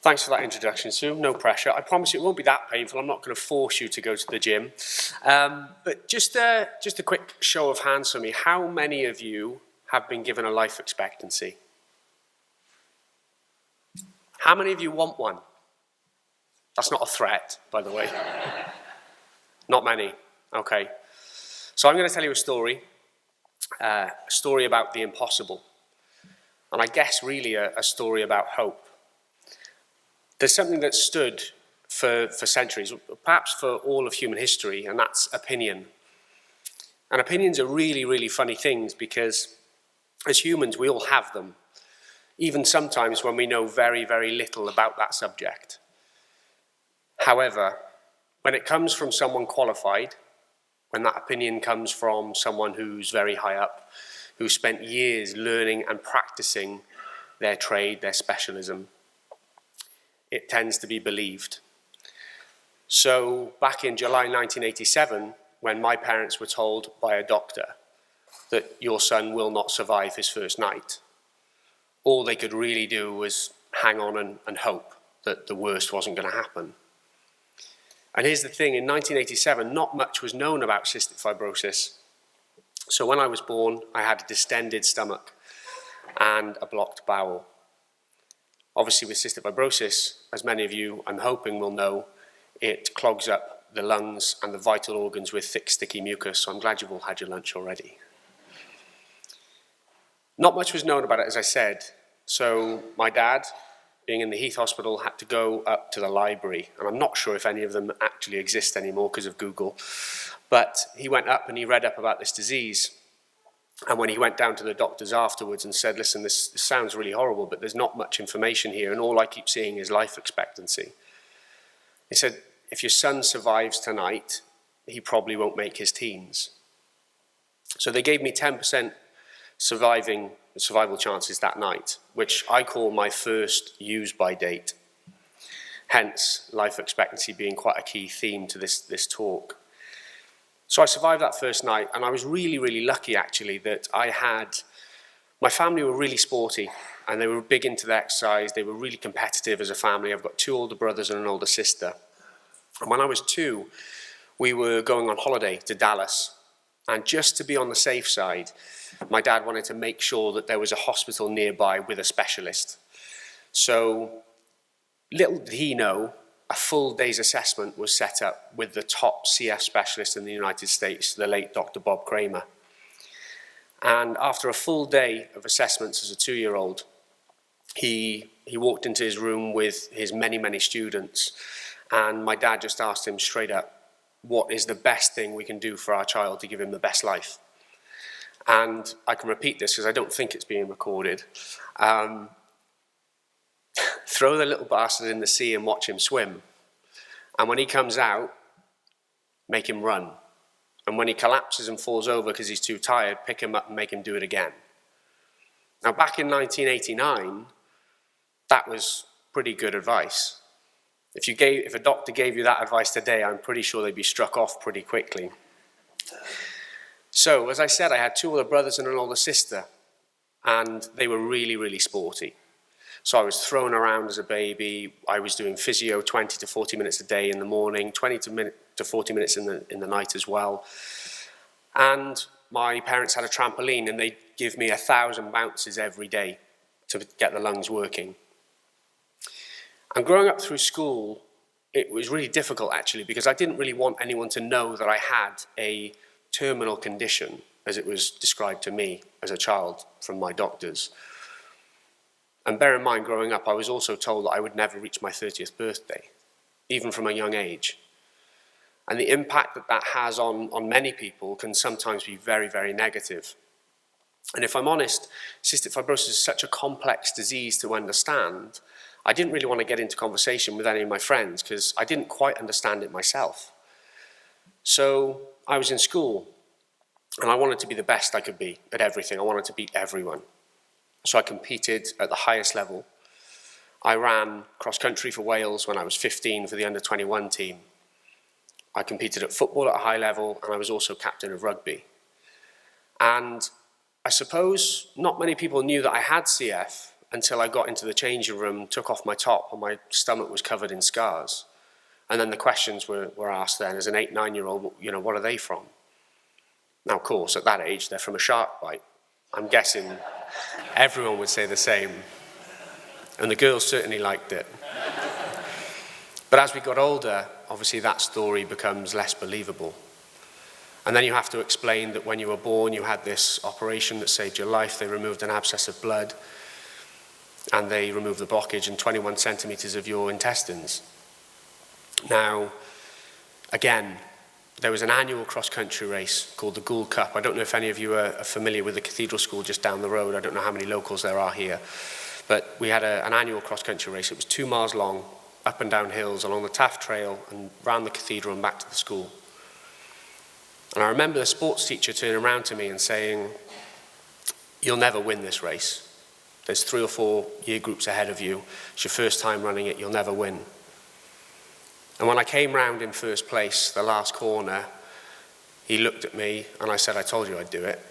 Thanks for that introduction, Sue. No pressure. I promise it won't be that painful. I'm not going to force you to go to the gym. But just a quick show of hands for me. How many of you have been given a life expectancy? How many of you want one? That's not a threat, by the way. Not many. Okay. So I'm going to tell you a story about the impossible. And I guess really a story about hope. There's something that stood for centuries, perhaps for all of human history, and that's opinion. And opinions are really, really funny things because as humans, we all have them, even sometimes when we know very, very little about that subject. However, when it comes from someone qualified, when that opinion comes from someone who's very high up, who spent years learning and practicing their trade, their specialism, it tends to be believed. So back in July 1987, when my parents were told by a doctor that your son will not survive his first night, all they could really do was hang on and hope that the worst wasn't going to happen. And here's the thing, in 1987, not much was known about cystic fibrosis. So when I was born, I had a distended stomach and a blocked bowel. Obviously with cystic fibrosis, as many of you, I'm hoping, will know, it clogs up the lungs and the vital organs with thick, sticky mucus, so I'm glad you've all had your lunch already. Not much was known about it, as I said, so my dad, being in the Heath Hospital, had to go up to the library, and I'm not sure if any of them actually exist anymore because of Google, but he went up and he read up about this disease. And when he went down to the doctors afterwards and said, listen, this sounds really horrible, but there's not much information here, and all I keep seeing is life expectancy. He said, if your son survives tonight, he probably won't make his teens. So they gave me 10% survival chances that night, which I call my first use-by date. Hence, life expectancy being quite a key theme to this talk. So I survived that first night, and I was really, really lucky, actually, that my family were really sporty, and they were big into the exercise. They were really competitive as a family. I've got 2 older brothers and an older sister. And when I was 2, we were going on holiday to Dallas, and just to be on the safe side, my dad wanted to make sure that there was a hospital nearby with a specialist. So little did he know, a full day's assessment was set up with the top CF specialist in the United States, the late Dr. Bob Kramer. And after a full day of assessments as a 2-year-old, he walked into his room with his many, many students, and my dad just asked him straight up, what is the best thing we can do for our child to give him the best life? And I can repeat this because I don't think it's being recorded. Throw the little bastard in the sea and watch him swim. And when he comes out, make him run. And when he collapses and falls over because he's too tired, pick him up and make him do it again. Now, back in 1989, that was pretty good advice. If a doctor gave you that advice today, I'm pretty sure they'd be struck off pretty quickly. So, as I said, I had 2 older brothers and an older sister, and they were really, really sporty. So I was thrown around as a baby. I was doing physio 20 to 40 minutes a day in the morning, 20 to 40 minutes in the night as well. And my parents had a trampoline, and they'd give me 1,000 bounces every day to get the lungs working. And growing up through school, it was really difficult, actually, because I didn't really want anyone to know that I had a terminal condition, as it was described to me as a child from my doctors. And bear in mind, growing up, I was also told that I would never reach my 30th birthday, even from a young age. And the impact that has on many people can sometimes be very, very negative. And if I'm honest, cystic fibrosis is such a complex disease to understand. I didn't really want to get into conversation with any of my friends because I didn't quite understand it myself. So I was in school, and I wanted to be the best I could be at everything. I wanted to beat everyone. So I competed at the highest level. I ran cross-country for Wales when I was 15 for the under-21 team. I competed at football at a high level, and I was also captain of rugby. And I suppose not many people knew that I had CF until I got into the changing room, took off my top, and my stomach was covered in scars. And then the questions were asked then, as an 8, 9-year-old, you know, what are they from? Now, of course, at that age, they're from a shark bite. I'm guessing everyone would say the same. And the girls certainly liked it. But as we got older, obviously that story becomes less believable. And then you have to explain that when you were born, you had this operation that saved your life. They removed an abscess of blood, and they removed the blockage and 21 centimeters of your intestines. Now, again, there was an annual cross-country race called the Gould Cup. I don't know if any of you are familiar with the cathedral school just down the road. I don't know how many locals there are here. But we had an annual cross-country race. It was 2 miles long, up and down hills, along the Taft Trail, and round the cathedral and back to the school. And I remember the sports teacher turning around to me and saying, "You'll never win this race. There's 3 or 4 year groups ahead of you. It's your first time running it, you'll never win." And when I came round in first place, the last corner, he looked at me and I said, "I told you I'd do it."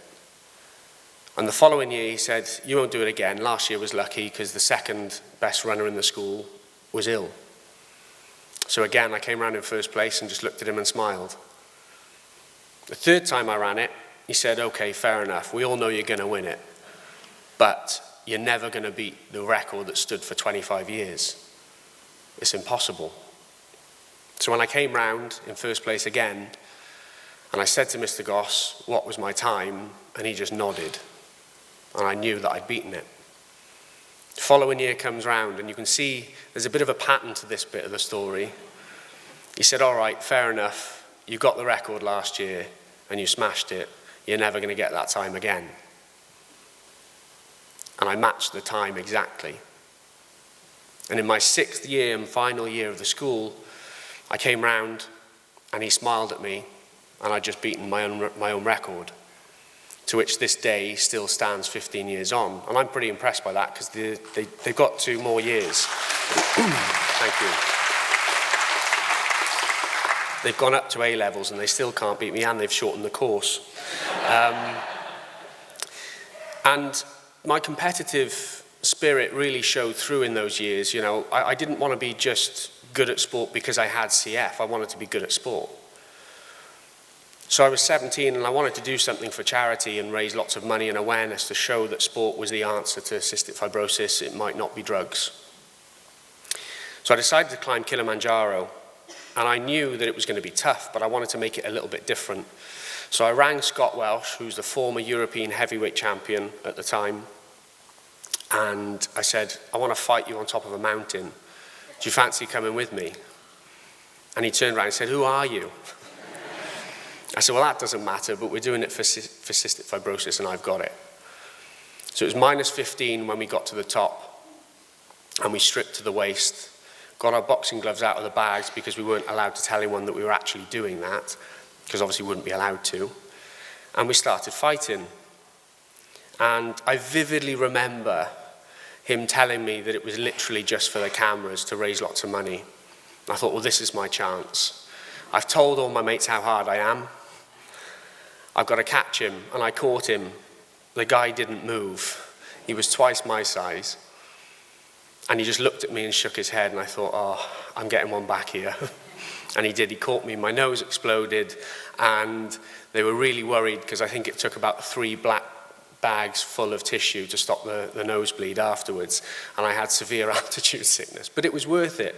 And the following year he said, "You won't do it again. Last year was lucky because the second best runner in the school was ill." So again, I came round in first place and just looked at him and smiled. The third time I ran it, he said, "Okay, fair enough. We all know you're going to win it. But you're never going to beat the record that stood for 25 years. It's impossible." So when I came round in first place again, and I said to Mr. Goss, "What was my time?" and he just nodded. And I knew that I'd beaten it. The following year comes round, and you can see there's a bit of a pattern to this bit of the story. He said, "All right, fair enough. You got the record last year, and you smashed it. You're never going to get that time again." And I matched the time exactly. And in my 6th year and final year of the school, I came round and he smiled at me, and I'd just beaten my own record, to which this day still stands 15 years on. And I'm pretty impressed by that because they've got 2 more years. Thank you. They've gone up to A levels and they still can't beat me, and they've shortened the course. And my competitive spirit really showed through in those years. You know, I didn't want to be just good at sport because I had CF. I wanted to be good at sport. So I was 17 and I wanted to do something for charity and raise lots of money and awareness to show that sport was the answer to cystic fibrosis. It might not be drugs. So I decided to climb Kilimanjaro, and I knew that it was going to be tough, but I wanted to make it a little bit different. So I rang Scott Welsh, who's the former European heavyweight champion at the time, and I said, "I want to fight you on top of a mountain. Do you fancy coming with me?" And he turned around and said, "Who are you?" I said, "Well, that doesn't matter, but we're doing it for cystic fibrosis, and I've got it." So it was -15 when we got to the top, and we stripped to the waist, got our boxing gloves out of the bags because we weren't allowed to tell anyone that we were actually doing that, because obviously we wouldn't be allowed to, and we started fighting. And I vividly remember him telling me that it was literally just for the cameras to raise lots of money. And I thought, well, this is my chance. I've told all my mates how hard I am. I've got to catch him, and I caught him. The guy didn't move. He was twice my size. And he just looked at me and shook his head, and I thought, oh, I'm getting one back here. And he did. He caught me. My nose exploded, and they were really worried because I think it took about 3 black bags full of tissue to stop the nosebleed afterwards, and I had severe altitude sickness, but it was worth it.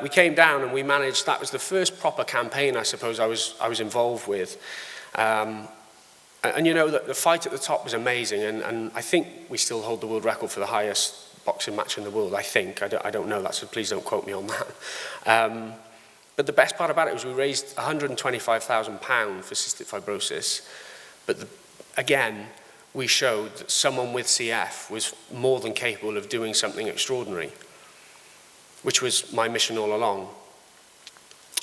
We came down and we managed, that was the first proper campaign I suppose I was involved with. And you know, the fight at the top was amazing, and I think we still hold the world record for the highest boxing match in the world, I think. I don't know that, so please don't quote me on that. But the best part about it was we raised £125,000 for cystic fibrosis. But again, we showed that someone with CF was more than capable of doing something extraordinary, which was my mission all along.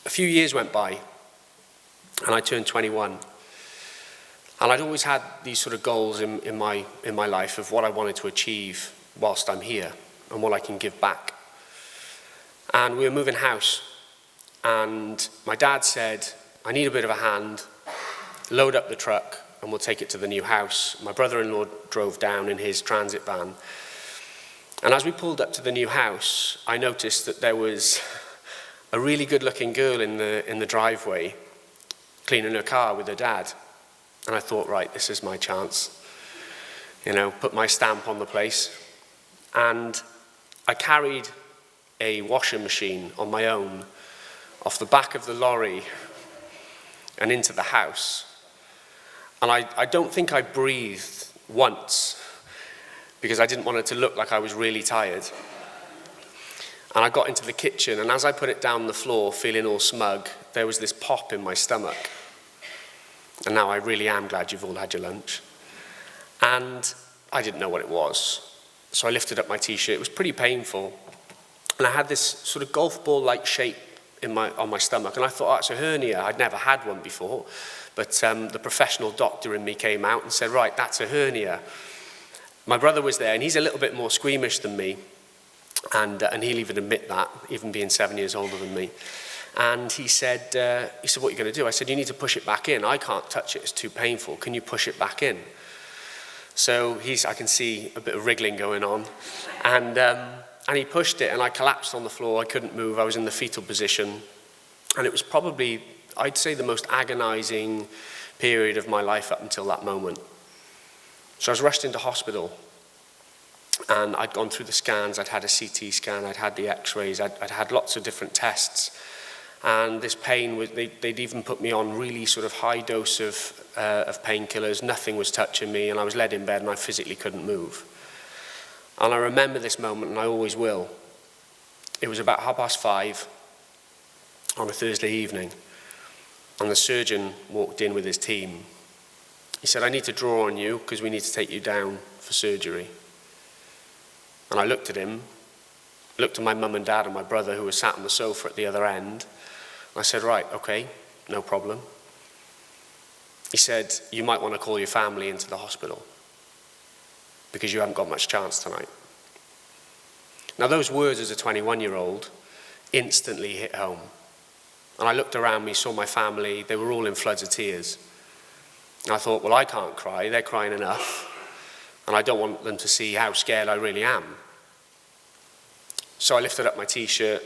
A few years went by, and I turned 21. And I'd always had these sort of goals in my life of what I wanted to achieve whilst I'm here and what I can give back. And we were moving house, and my dad said, I need a bit of a hand, load up the truck, and we'll take it to the new house. My brother-in-law drove down in his transit van. And as we pulled up to the new house, I noticed that there was a really good-looking girl in the driveway cleaning her car with her dad. And I thought, right, this is my chance. You know, put my stamp on the place. And I carried a washing machine on my own off the back of the lorry and into the house. And I don't think I breathed once because I didn't want it to look like I was really tired. And I got into the kitchen, and as I put it down the floor, feeling all smug, there was this pop in my stomach. And now I really am glad you've all had your lunch. And I didn't know what it was. So I lifted up my t-shirt. It was pretty painful. And I had this sort of golf ball-like shape on my stomach. And I thought, oh, it's a hernia. I'd never had one before. But the professional doctor in me came out and said, right, that's a hernia. My brother was there, and he's a little bit more squeamish than me. And he'll even admit that, even being 7 years older than me. And he said, what are you going to do? I said, you need to push it back in. I can't touch it. It's too painful. Can you push it back in? So I can see a bit of wriggling going on. And he pushed it, and I collapsed on the floor. I couldn't move. I was in the fetal position. And it was probably, I'd say, the most agonizing period of my life up until that moment. So I was rushed into hospital. And I'd gone through the scans. I'd had a CT scan. I'd had the x-rays. I'd had lots of different tests. And this pain, they'd even put me on really sort of high dose of painkillers. Nothing was touching me, and I was led in bed, and I physically couldn't move. And I remember this moment, and I always will. It was about 5:30 on a Thursday evening, and the surgeon walked in with his team. He said, I need to draw on you, because we need to take you down for surgery. And I looked at him, looked at my mum and dad and my brother, who was sat on the sofa at the other end. I said, right, okay, no problem. He said, you might want to call your family into the hospital because you haven't got much chance tonight. Now, those words as a 21-year-old instantly hit home. And I looked around me, saw my family, they were all in floods of tears. And I thought, well, I can't cry, they're crying enough. And I don't want them to see how scared I really am. So I lifted up my t-shirt,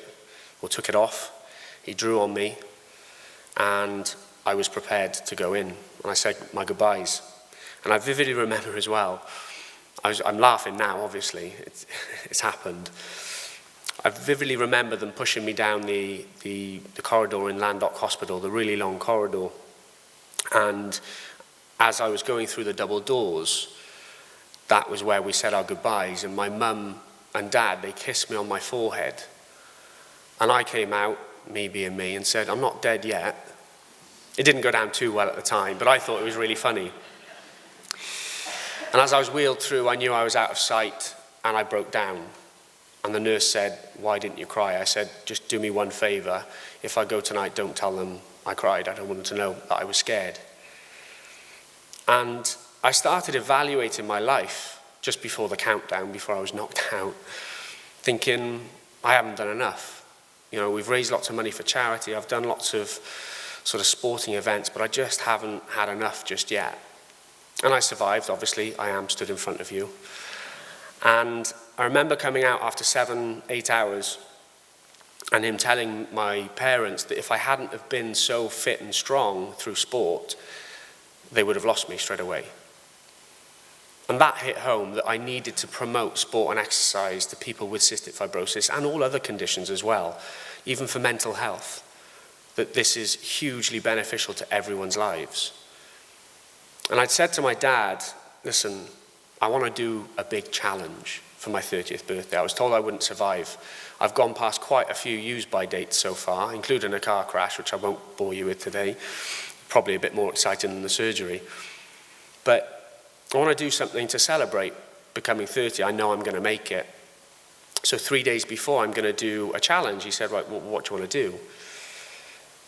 or took it off. He drew on me, and I was prepared to go in. And I said my goodbyes. And I vividly remember as well, I'm laughing now, obviously, it's happened. I vividly remember them pushing me down the corridor in Landock Hospital, the really long corridor. And as I was going through the double doors, that was where we said our goodbyes. And my mum and dad, they kissed me on my forehead. And I came out, me being me, and said, I'm not dead yet. It didn't go down too well at the time, but I thought it was really funny. And as I was wheeled through, I knew I was out of sight, and I broke down. And the nurse said, why didn't you cry? I said, just do me one favor. If I go tonight, don't tell them I cried. I don't want them to know that I was scared. And I started evaluating my life just before the countdown, before I was knocked out, thinking, I haven't done enough. You know, we've raised lots of money for charity. I've done lots of sort of sporting events, but I just haven't had enough just yet. And I survived, obviously. I am stood in front of you. And I remember coming out after 7-8 hours and him telling my parents that if I hadn't have been so fit and strong through sport, they would have lost me straight away. And that hit home that I needed to promote sport and exercise to people with cystic fibrosis and all other conditions as well, even for mental health, that this is hugely beneficial to everyone's lives. And I'd said to my dad, listen, I want to do a big challenge for my 30th birthday. I was told I wouldn't survive. I've gone past quite a few use-by dates so far, including a car crash, which I won't bore you with today. Probably a bit more exciting than the surgery. But I want to do something to celebrate becoming 30. I know I'm going to make it. So 3 days before, I'm going to do a challenge. He said, right, well, what do you want to do?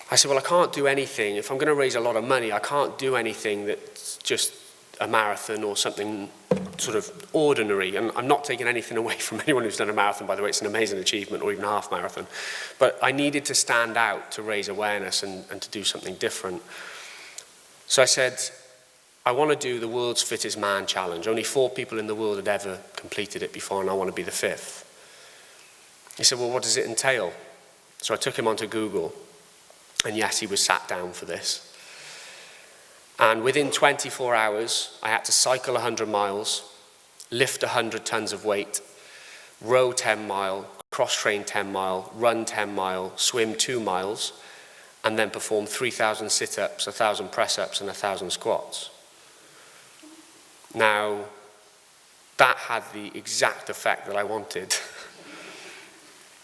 I said, well, I can't do anything. If I'm going to raise a lot of money, I can't do anything that's just a marathon or something sort of ordinary. And I'm not taking anything away from anyone who's done a marathon, by the way. It's an amazing achievement, or even a half marathon. But I needed to stand out to raise awareness and to do something different. So I said, I want to do the world's fittest man challenge. Only 4 people in the world had ever completed it before, and I want to be the 5th. He said, well, what does it entail? So I took him onto Google, and yes, he was sat down for this. And within 24 hours, I had to cycle 100 miles, lift 100 tons of weight, row 10 mile, cross-train 10 mile, run 10 mile, swim 2 miles, and then perform 3,000 sit-ups, 1,000 press-ups, and 1,000 squats. Now, that had the exact effect that I wanted.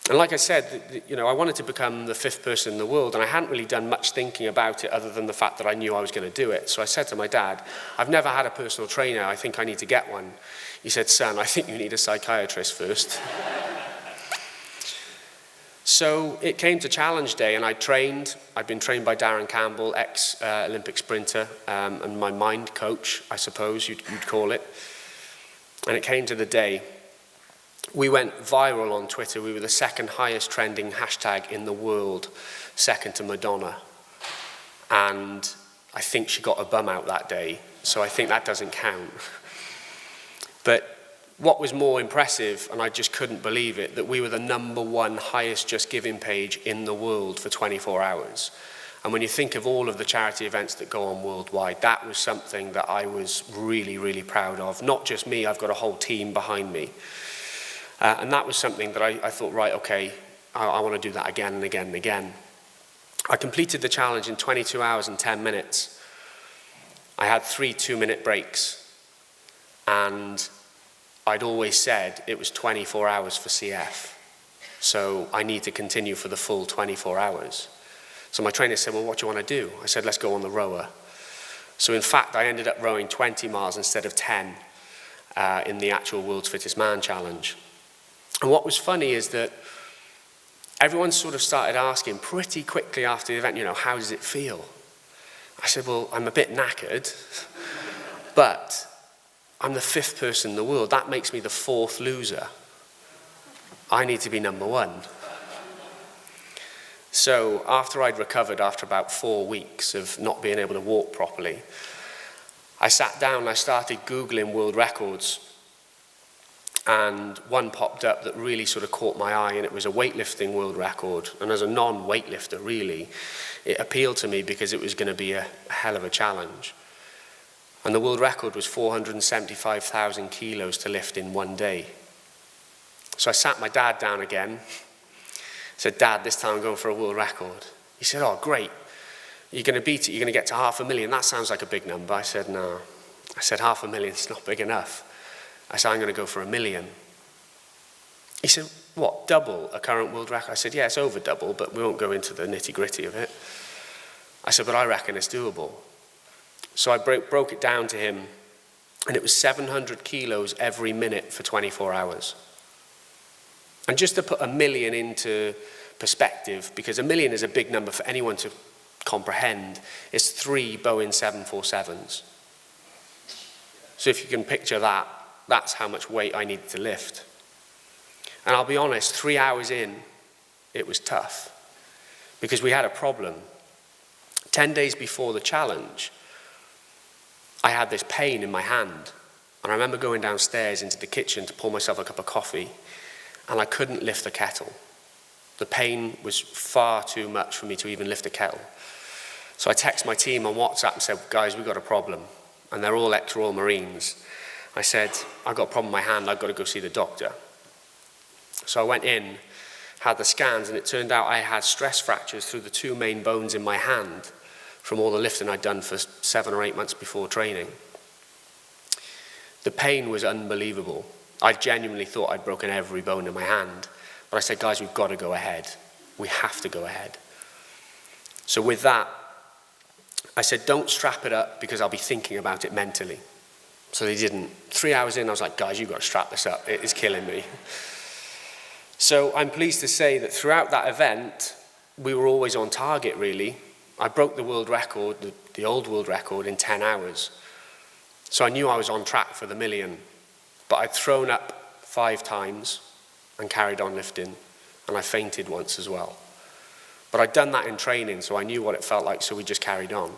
And like I said, you know, I wanted to become the 5th person in the world, and I hadn't really done much thinking about it other than the fact that I knew I was going to do it. So I said to my dad, I've never had a personal trainer, I think I need to get one. He said, son, I think you need a psychiatrist first. So it came to challenge day, and I'd been trained by Darren Campbell, ex-Olympic sprinter, and my mind coach, I suppose you'd call it. And it came to the day. We went viral on Twitter. We were the 2nd highest trending hashtag in the world, second to Madonna. And I think she got a bum out that day, so I think that doesn't count. But what was more impressive, and I just couldn't believe it, that we were the #1 highest Just Giving page in the world for 24 hours. And when you think of all of the charity events that go on worldwide, that was something that I was really, really proud of. Not just me, I've got a whole team behind me. And that was something that I thought, right, okay, I want to do that again and again and again. I completed the challenge in 22 hours and 10 minutes. I had 3 2-minute breaks. And I'd always said it was 24 hours for CF. So I need to continue for the full 24 hours. So my trainer said, well, what do you want to do? I said, let's go on the rower. So in fact, I ended up rowing 20 miles instead of 10 in the actual World's Fittest Man Challenge. And what was funny is that everyone sort of started asking pretty quickly after the event, you know, how does it feel? I said, well, I'm a bit knackered, but I'm the 5th person in the world. That makes me the 4th loser. I need to be #1. So after I'd recovered after about 4 weeks of not being able to walk properly, I sat down and I started Googling world records. And one popped up that really sort of caught my eye, and it was a weightlifting world record. And as a non-weightlifter, really, it appealed to me because it was going to be a hell of a challenge. And the world record was 475,000 kilos to lift in 1 day. So I sat my dad down again, said, Dad, this time I'm going for a world record. He said, oh, great. You're going to beat it. You're going to get to 500,000. That sounds like a big number. I said, no. I said, 500,000 is not big enough. I said, I'm going to go for 1 million. He said, what, double a current world record? I said, yeah, it's over double, but we won't go into the nitty-gritty of it. I said, but I reckon it's doable. So I broke it down to him, and it was 700 kilos every minute for 24 hours. And just to put 1 million into perspective, because 1 million is a big number for anyone to comprehend, it's 3 Boeing 747s. So if you can picture that, that's how much weight I needed to lift. And I'll be honest, 3 hours in, it was tough, because we had a problem. 10 days before the challenge, I had this pain in my hand. And I remember going downstairs into the kitchen to pour myself a cup of coffee, and I couldn't lift the kettle. The pain was far too much for me to even lift a kettle. So I texted my team on WhatsApp and said, guys, we've got a problem. And they're all ex-Royal Marines. I said, I've got a problem with my hand, I've got to go see the doctor. So I went in, had the scans, and it turned out I had stress fractures through the 2 main bones in my hand from all the lifting I'd done for 7 or 8 months before training. The pain was unbelievable. I genuinely thought I'd broken every bone in my hand. But I said, guys, we've got to go ahead. We have to go ahead. So with that, I said, don't strap it up because I'll be thinking about it mentally. So they didn't. 3 hours in, I was like, guys, you've got to strap this up. It is killing me. So I'm pleased to say that throughout that event, we were always on target, really. I broke the world record, the old world record, in 10 hours. So I knew I was on track for the 1 million. But I'd thrown up 5 times and carried on lifting. And I fainted once as well. But I'd done that in training, so I knew what it felt like, so we just carried on.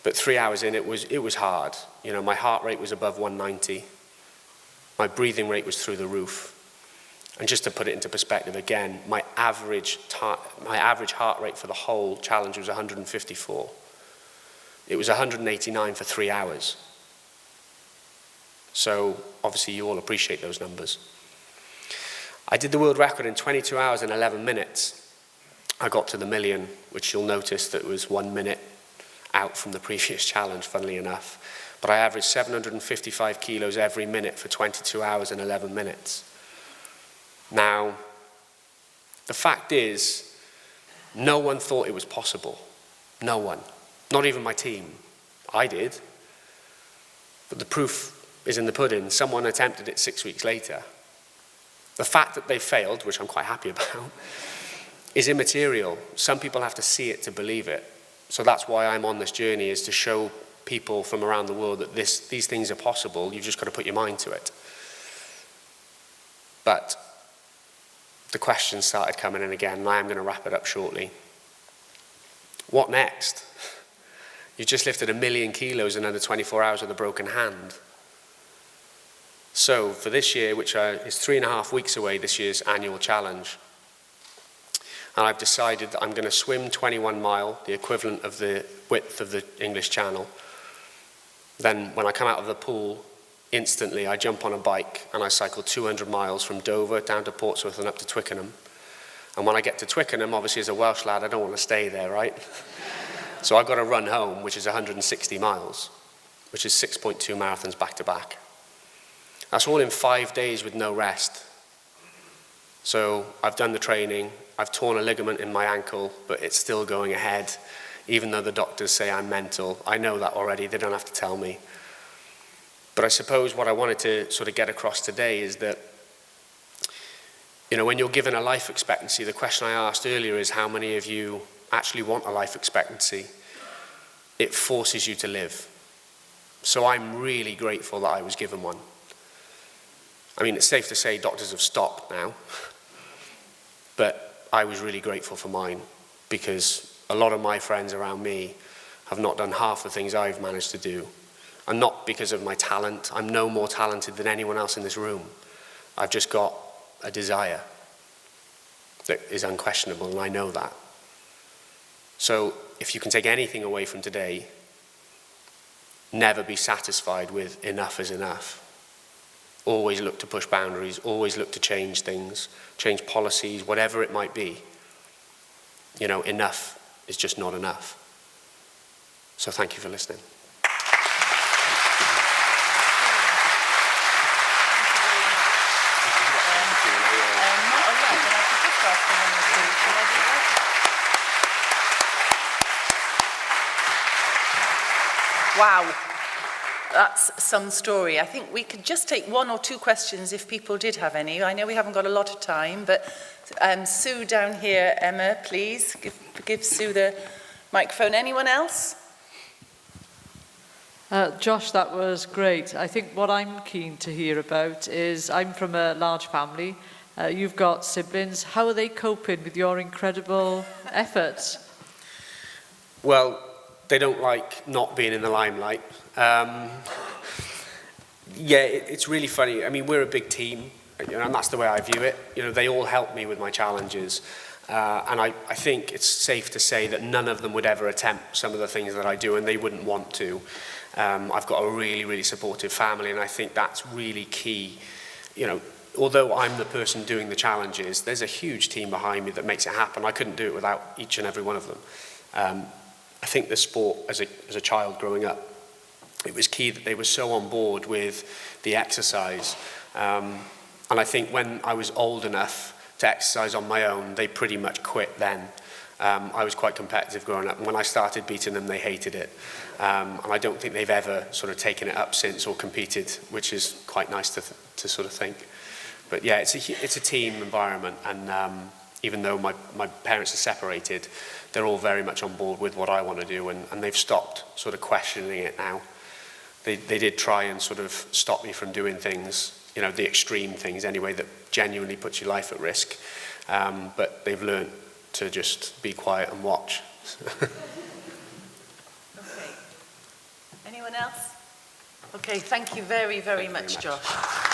But 3 hours in, it was hard. You know, my heart rate was above 190. My breathing rate was through the roof. And just to put it into perspective again, my average heart rate for the whole challenge was 154. It was 189 for 3 hours. So obviously you all appreciate those numbers. I did the world record in 22 hours and 11 minutes. I got to the million, which you'll notice that was 1 minute out from the previous challenge, funnily enough. But I averaged 755 kilos every minute for 22 hours and 11 minutes. Now, the fact is, no one thought it was possible. No one. Not even my team. I did. But the proof is in the pudding. Someone attempted it 6 weeks later. The fact that they failed, which I'm quite happy about, is immaterial. Some people have to see it to believe it. So that's why I'm on this journey, is to show people from around the world that these things are possible. You've just got to put your mind to it. But the questions started coming in again, and I am going to wrap it up shortly. What next? You just lifted 1 million kilos in under 24 hours with a broken hand. So for this year, which is 3.5 weeks away, this year's annual challenge, and I've decided that I'm going to swim 21 mile, the equivalent of the width of the English Channel. Then when I come out of the pool, instantly I jump on a bike and I cycle 200 miles from Dover down to Portsmouth and up to Twickenham. And when I get to Twickenham, obviously as a Welsh lad, I don't want to stay there, right? So I've got to run home, which is 160 miles, which is 6.2 marathons back to back. That's all in 5 days with no rest. So I've done the training, I've torn a ligament in my ankle, but it's still going ahead, even though the doctors say I'm mental. I know that already, they don't have to tell me. But I suppose what I wanted to sort of get across today is that, you know, when you're given a life expectancy, the question I asked earlier is how many of you actually want a life expectancy? It forces you to live. So I'm really grateful that I was given one. I mean, it's safe to say doctors have stopped now, but I was really grateful for mine, because a lot of my friends around me have not done half the things I've managed to do. And not because of my talent. I'm no more talented than anyone else in this room. I've just got a desire that is unquestionable, and I know that. So if you can take anything away from today, never be satisfied with enough is enough. Always look to push boundaries, always look to change things, change policies, whatever it might be. You know, enough is just not enough. So thank you for listening. Wow, that's some story. I think we could just take 1 or 2 questions if people did have any. I know we haven't got a lot of time, but Sue down here, Emma, please, give Sue the microphone. Anyone else? Josh, that was great. I think what I'm keen to hear about is, I'm from a large family. You've got siblings. How are they coping with your incredible efforts? Well, they don't like not being in the limelight. Yeah, it's really funny. I mean, we're a big team, you know, and that's the way I view it. You know, they all help me with my challenges. And I think it's safe to say that none of them would ever attempt some of the things that I do, and they wouldn't want to. I've got a really, really supportive family, and I think that's really key. You know, although I'm the person doing the challenges, there's a huge team behind me that makes it happen. I couldn't do it without each and every one of them. I think the sport, as a child growing up, it was key that they were so on board with the exercise. And I think when I was old enough to exercise on my own, they pretty much quit then. I was quite competitive growing up, and when I started beating them, they hated it. And I don't think they've ever sort of taken it up since or competed, which is quite nice to sort of think. But yeah, it's a team environment, and even though my parents are separated, they're all very much on board with what I want to do, and they've stopped sort of questioning it now. They did try and sort of stop me from doing things, you know, the extreme things anyway, that genuinely puts your life at risk. But they've learned to just be quiet and watch. Okay. Anyone else? Okay, thank you very, very much, Josh.